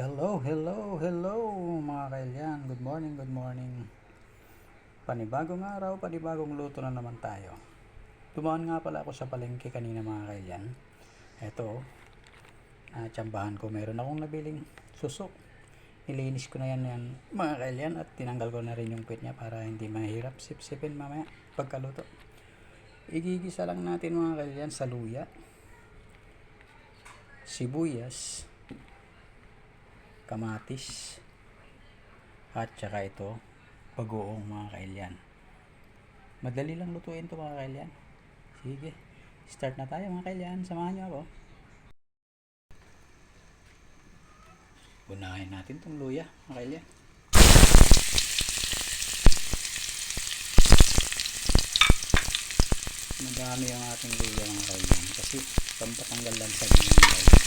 Hello mga kailyan. Good morning, good morning. Panibagong araw, panibagong luto na naman tayo. Dumaan nga pala ako sa palengke kanina mga kailyan. Eto, tsambahan ko, meron akong nabiling suso. Nilinis ko na yan mga kailyan at tinanggal ko na rin yung pit niya para hindi mahirap sip-sipin mamaya pagkaluto. Igigisa lang natin mga kailyan sa luya, sibuyas, kamatis, at saka ito bagoong mga kailyan. Madali lang lutuin to mga kailyan. Sige, start na tayo mga kailyan. Samahan nyo ako. Unahin natin tong luya mga kailyan. Madami ang ating luya mga kailyan kasi pampatanggal lang sa mga kailyan.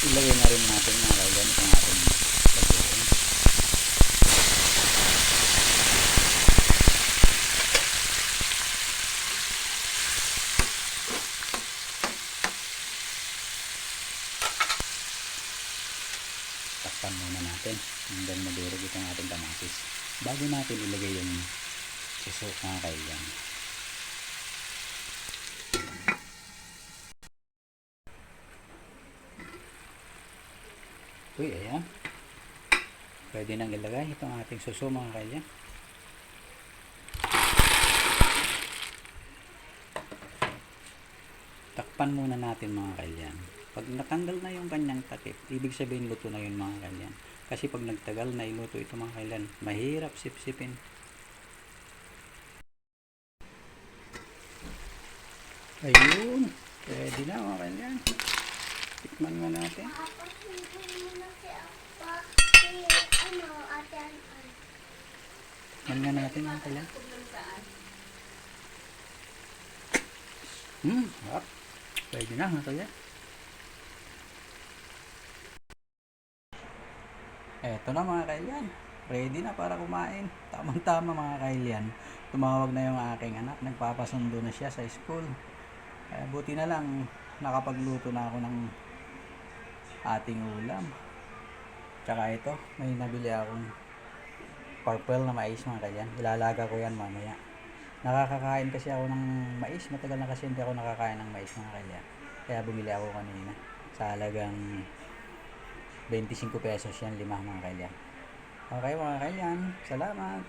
Ilagay na rin natin mga kailyan itong ating bagoong. Takpan muna natin hanggang madurog itong ating kamatis bago natin ilagay yung suso mga kailyan. Uy, ayan. Pwede nang ilagay itong ating suso mga kailyan. Takpan muna natin mga kailyan. Pag natanggal na yung kanyang takip, ibig sabihin luto na yun mga kailyan. Kasi pag nagtagal na iluto ito mga kailyan, mahirap sip-sipin. Ayun. Pwede na mga kailyan. Tikman nga natin. Tikman nga natin mga kailyan. Harap. Pwede na mga kailyan. Eto na mga kailyan. Ready na para kumain. Tamang-tama mga kailyan. Tumawag na yung aking anak. Nagpapasundo na siya sa school. Kaya buti na lang nakapagluto na ako ng ating ulam. Tsaka ito, may nabili akong purple na mais mga kailyan. Ilalaga ko yan mamaya. Nakakakain kasi ako ng mais. Matagal na kasi hindi ako nakakain ng mais mga kailyan. Kaya bumili ako kanina. Sa halagang 25 pesos yan, 5 mga kailyan. Okay mga kailyan, salamat!